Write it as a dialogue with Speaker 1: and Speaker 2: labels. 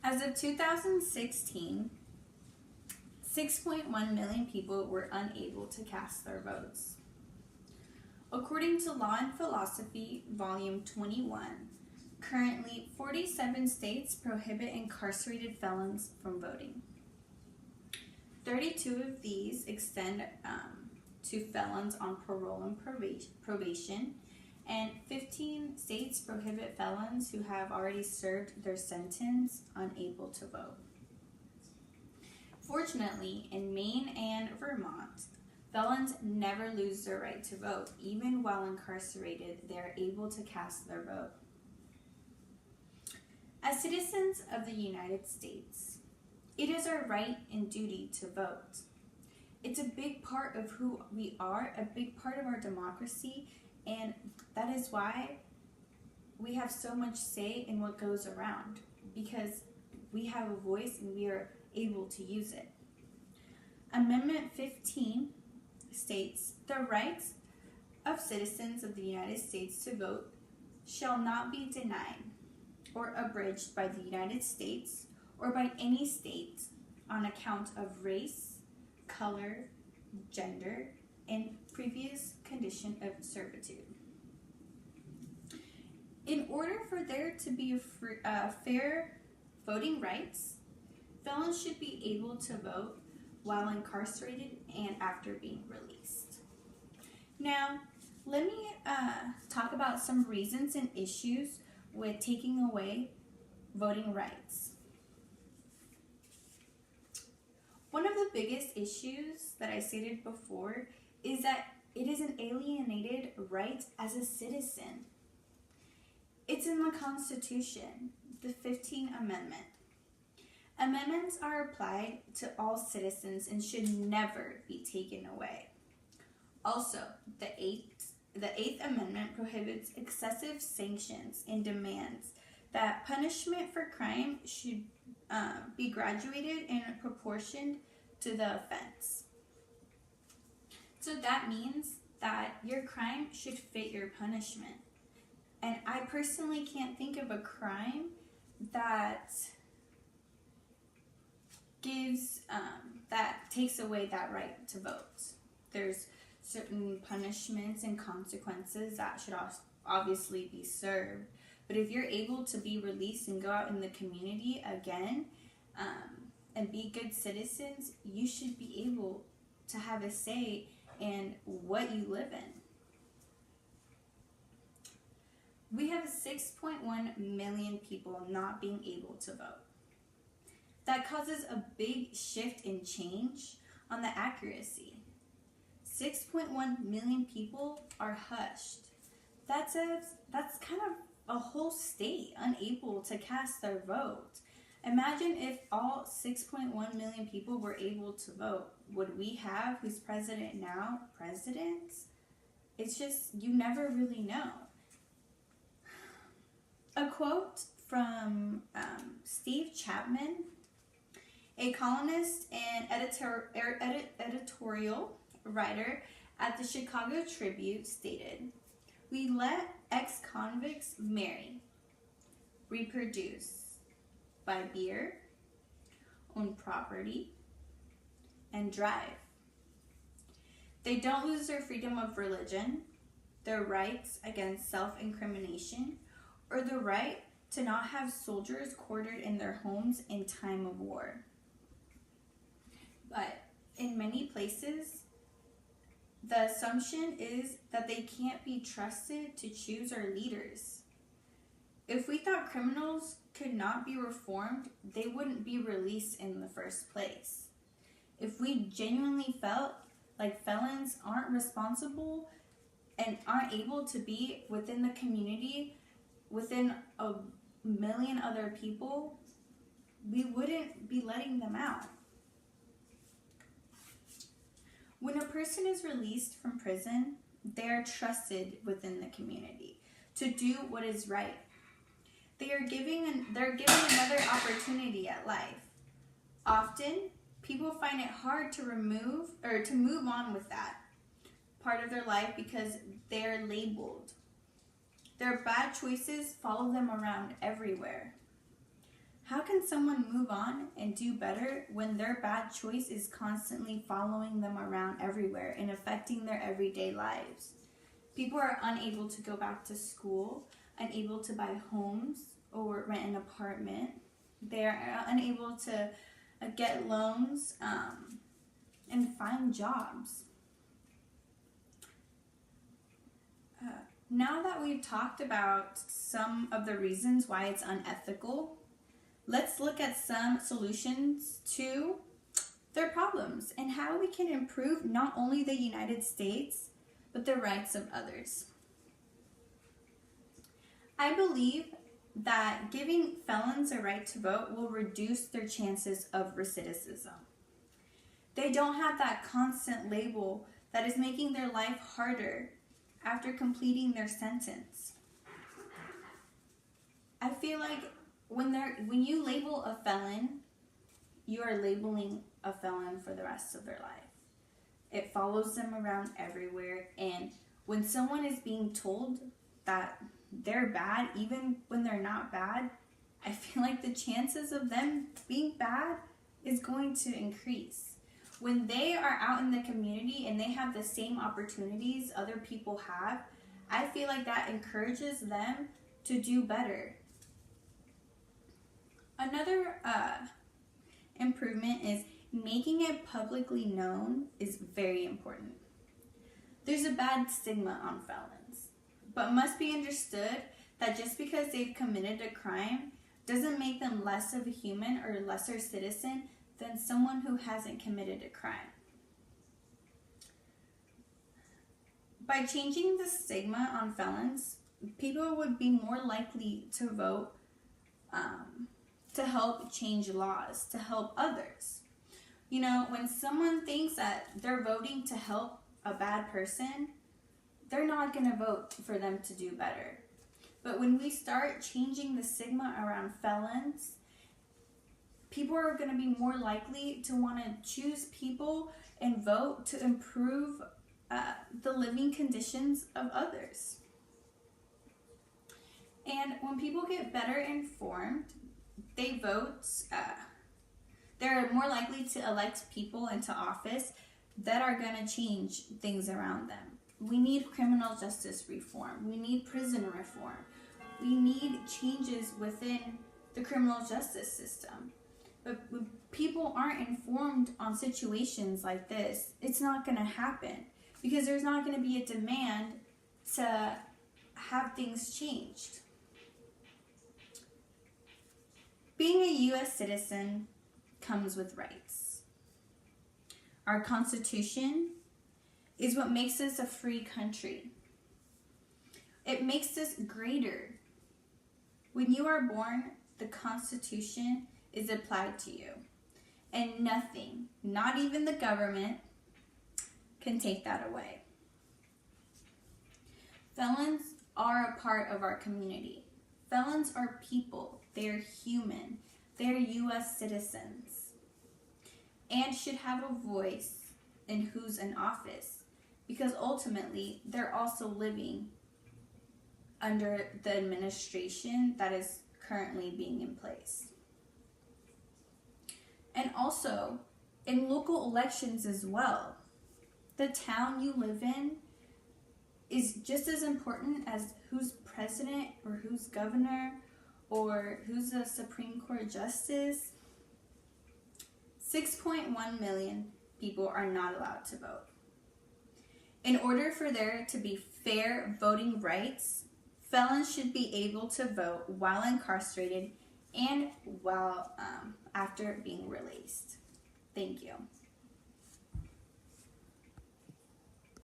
Speaker 1: As of 2016, 6.1 million people were unable to cast their votes. According to Law and Philosophy, Volume 21, currently 47 states prohibit incarcerated felons from voting. 32 of these extend to felons on parole and probation, and 15 states prohibit felons who have already served their sentence unable to vote. Fortunately, in Maine and Vermont, felons never lose their right to vote. Even while incarcerated, they are able to cast their vote. As citizens of the United States, it is our right and duty to vote. It's a big part of who we are, a big part of our democracy, and that is why we have so much say in what goes around, because we have a voice and we are able to use it. Amendment 15 states, "The rights of citizens of the United States to vote shall not be denied or abridged by the United States or by any state on account of race, color, gender, and previous condition of servitude." In order for there to be fair voting rights, felons should be able to vote while incarcerated and after being released. Now, let me talk about some reasons and issues with taking away voting rights. One of the biggest issues that I stated before is that it is an alienated right as a citizen. It's in the Constitution, the 15th Amendment. Amendments are applied to all citizens and should never be taken away. Also, the Eighth Amendment prohibits excessive sanctions and demands that punishment for crime should be graduated in proportion to the offense. So that means that your crime should fit your punishment. And I personally can't think of a crime that takes away that right to vote. There's certain punishments and consequences that should obviously be served. But if you're able to be released and go out in the community again and be good citizens, you should be able to have a say in what you live in. We have 6.1 million people not being able to vote. That causes a big shift in change on the accuracy. 6.1 million people are hushed. That's kind of a whole state unable to cast their vote. Imagine if all 6.1 million people were able to vote. Would we have who's president now president? It's just, you never really know. A quote from Steve Chapman, a columnist and editorial writer at the Chicago Tribune, stated, "We let ex-convicts marry, reproduce, buy beer, own property, and drive. They don't lose their freedom of religion, their rights against self-incrimination, or the right to not have soldiers quartered in their homes in time of war. But in many places, the assumption is that they can't be trusted to choose our leaders. If we thought criminals could not be reformed, they wouldn't be released in the first place. If we genuinely felt like felons aren't responsible and aren't able to be within the community, within a million other people, we wouldn't be letting them out. When a person is released from prison, they are trusted within the community to do what is right. They're given another opportunity at life. Often, people find it hard to move on with that part of their life because they're labeled. Their bad choices follow them around everywhere. How can can someone move on and do better when their bad choice is constantly following them around everywhere and affecting their everyday lives? People are unable to go back to school, unable to buy homes or rent an apartment. They are unable to get loans and find jobs. Now that we've talked about some of the reasons why it's unethical, let's look at some solutions to their problems and how we can improve not only the United States, but the rights of others. I believe that giving felons a right to vote will reduce their chances of recidivism. They don't have that constant label that is making their life harder after completing their sentence. I feel like when you label a felon, you are labeling a felon for the rest of their life. It follows them around everywhere, and when someone is being told that they're bad, even when they're not bad, I feel like the chances of them being bad is going to increase. When they are out in the community and they have the same opportunities other people have, I feel like that encourages them to do better. Another improvement is making it publicly known is very important. There's a bad stigma on felons, but must be understood that just because they've committed a crime doesn't make them less of a human or a lesser citizen than someone who hasn't committed a crime. By changing the stigma on felons, people would be more likely to vote to help change laws, to help others. You know, when someone thinks that they're voting to help a bad person, they're not going to vote for them to do better. But when we start changing the stigma around felons, people are going to be more likely to want to choose people and vote to improve the living conditions of others. And when people get better informed, they vote, they're more likely to elect people into office that are going to change things around them. We need criminal justice reform. We need prison reform. We need changes within the criminal justice system. But when people aren't informed on situations like this, it's not going to happen because there's not going to be a demand to have things changed. Being a U.S. citizen comes with rights. Our Constitution is what makes us a free country. It makes us greater. When you are born, the Constitution is applied to you. And nothing, not even the government, can take that away. Felons are a part of our community. Felons are people. They're human. They're U.S. citizens. And should have a voice in who's in office. Because ultimately, they're also living under the administration that is currently being in place. And also, in local elections as well, the town you live in is just as important as who's president or who's governor or who's a Supreme Court justice. 6.1 million people are not allowed to vote. In order for there to be fair voting rights, felons should be able to vote while incarcerated and while after being released. Thank you.